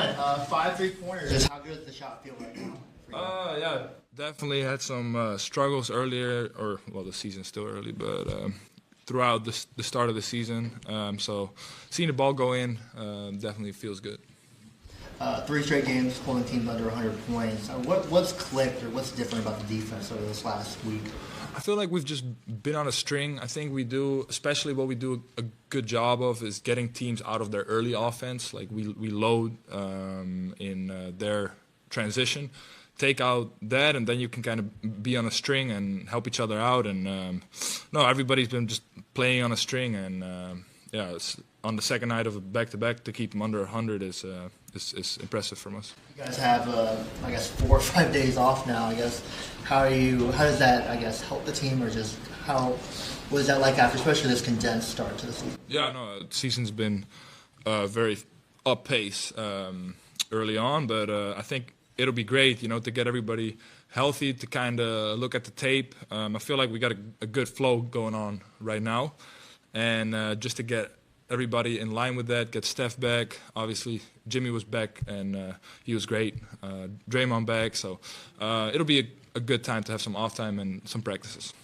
John, 5 3-pointers. Just how good does the shot feel right now? Yeah, definitely had some struggles earlier, or well, the season's still early, but throughout the start of the season. So seeing the ball go in definitely feels good. 3 straight games holding teams under 100 points. What's clicked or what's different about the defense over this last week? I feel like we've just been on a string. I think we do, especially what we do a good job of is getting teams out of their early offense. Like we load in their transition, take out that, and then you can kind of be on a string and help each other out. And no, everybody's been just playing on a string, and yeah, it's on the second night of a back-to-back to keep them under 100 is impressive from us. You guys have, I guess, 4 or 5 days off now. I guess how does that, I guess, help the team, or just what is that like after, especially this condensed start to the season? Yeah, no, the season's been very up pace early on, but I think it'll be great, to get everybody healthy, to kind of look at the tape. I feel like we got a good flow going on right now, and just to get everybody in line with that, get Steph back. Obviously, Jimmy was back, and he was great. Draymond back, so it'll be a good time to have some off time and some practices.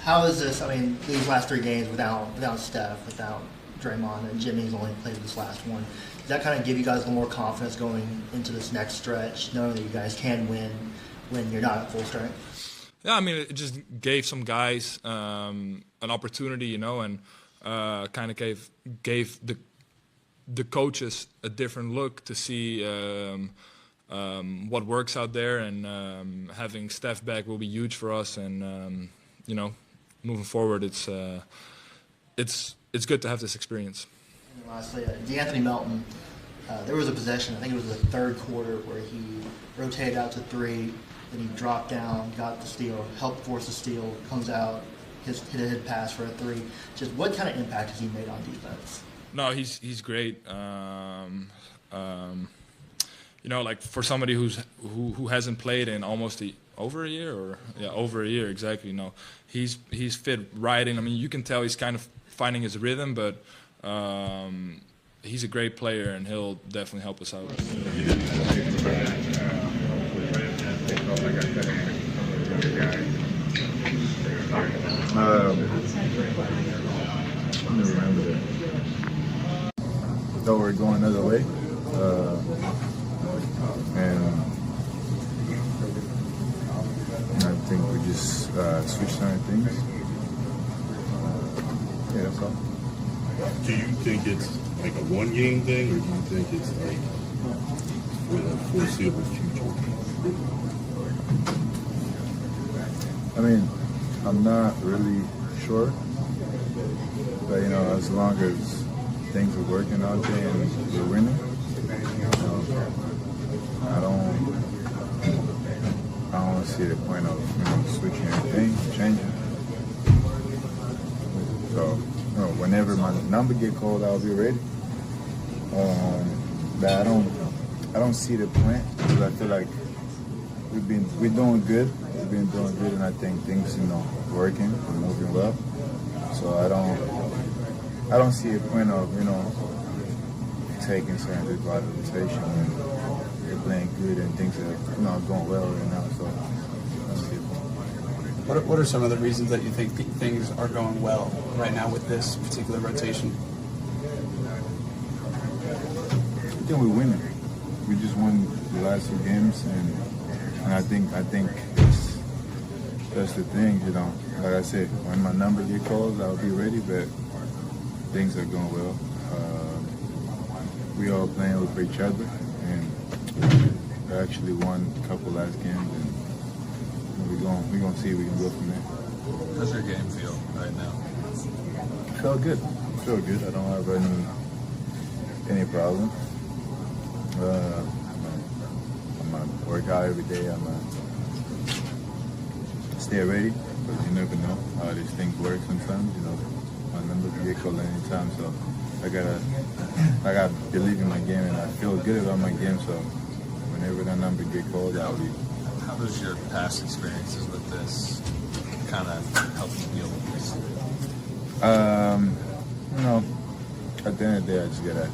How is this? I mean, these last 3 games without Steph, without Draymond, and Jimmy's only played this last one. Does that kind of give you guys a little more confidence going into this next stretch, knowing that you guys can win when you're not at full strength? Yeah, I mean, it just gave some guys an opportunity, and kind of gave the coaches a different look to see what works out there, and having Steph back will be huge for us. And moving forward, it's good to have this experience. And lastly, DeAnthony Melton, there was a possession, I think it was the 3rd quarter, where he rotated out to 3, then he dropped down, got the steal, helped force the steal, comes out, hit a hit pass for a 3. Just what kind of impact has he made on defense? No, he's great. Like for somebody who hasn't played in almost over a year exactly. No, he's fit right in. I mean, you can tell he's kind of finding his rhythm, but he's a great player, and he'll definitely help us out. Let me remember that. Thought we were going another way, and I think we just switched certain things. Yeah, that's all. Do you think it's like a 1-game thing, or do you think it's like with a foreseeable future? I mean, I'm not really sure, but as long as things are working out there and we're winning, I don't see the point of switching anything, changing. So whenever my number get called, I'll be ready. But I don't see the point, because I feel like we're doing good. We've been doing good, and I think things working and moving well. So I don't see a point of taking certain people out of the rotation when they're playing good and things are going well right now. So I don't see a point. What are some of the reasons that you think things are going well right now with this particular rotation? I think we're winning. We just won the last 2 games, and I think that's the thing. Like I said, when my number get called, I'll be ready. But things are going well. We all playing with each other, and we actually won a couple last games, and we're gonna see if we can go from there. How's your game feel right now? Felt good. I don't have any problem. I'm gonna work out every day. I'm gonna stay ready, because you never know how these things work sometimes. My number can get called anytime, so I gotta believe in my game, and I feel good about my game. So whenever that number get called, I'll be. How does your past experiences with this kind of help you deal with this? At the end of the day, I just gotta,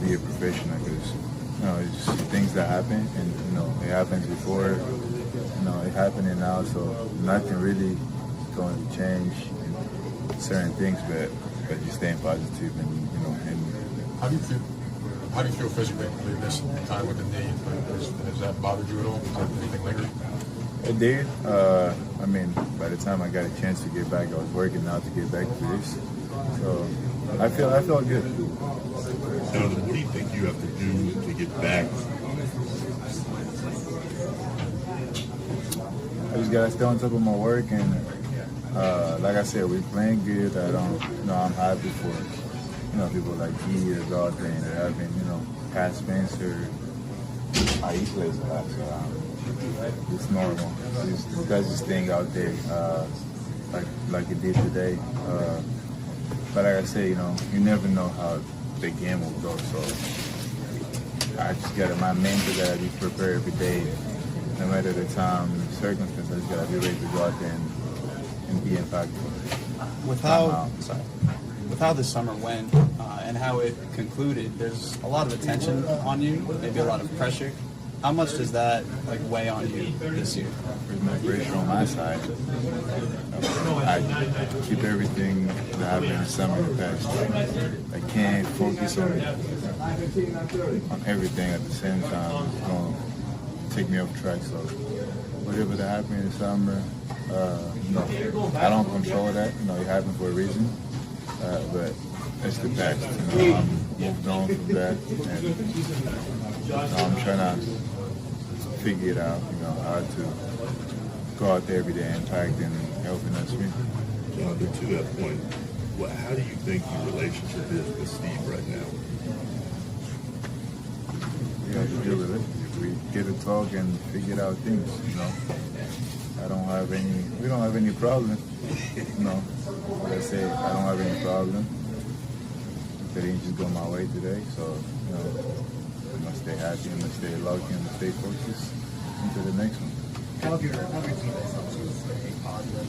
be a professional, because it's just things that happen, and it happens before. It's happening now, so nothing really going to change certain things, but just staying positive and How do you feel physically? You missed time with the knee. Has that bothered you at all? Is there anything lingering? It did. I mean, by the time I got a chance to get back, I was working out to get back to this. So I felt good. Jonathan, what do you think you have to do to get back? I just gotta stay on top of my work, and like I said, we're playing good. I'm happy for people like he or Gardner or having Pat Spencer. He plays a lot, so it's normal. This guy's just staying out there like he did today. But like I say, you never know how the game will go. So I just my mental gotta be prepared every day, no matter the time, circumstance. I just gotta be ready to go out there and be impactful. With how this summer went and how it concluded, there's a lot of attention on you, maybe a lot of pressure. How much does that weigh on you this year? There's no pressure on my side. I keep everything that happened in the summer in the past. I can't focus on everything at the same time. It's going to take me off track. So whatever that happened in the summer, I don't control that. It happened for a reason. But it's the past. I'm moved on from that, and I'm trying to figure it out. How to go out there every day, impact and helping us win. Jonathan, to that point, how do you think your relationship is with Steve right now? We have to deal with it. We get to talk and figure out things. We don't have any problem. Like I said, I don't have any problem. They didn't just go my way today, so I must stay happy, I must stay lucky, and stay focused into the next one. How have your teammates helped you stay positive?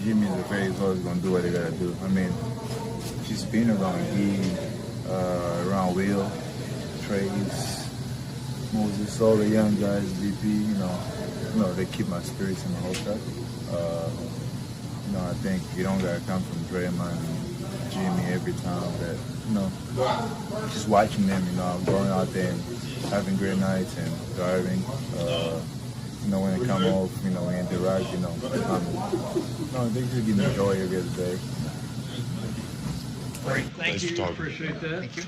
Jimmy is he's always going to do what he got to do. I mean, just being around around Will, Trace, Moses, all the young guys, VP, they keep my spirits in the whole shot. I think you don't got to come from Draymond and Jimmy every time, but, just watching them, going out there and having great nights and driving, when they come off, we interact, they just give me joy every other day. Great. Thank Thanks for you. talking. Appreciate that. Thank you.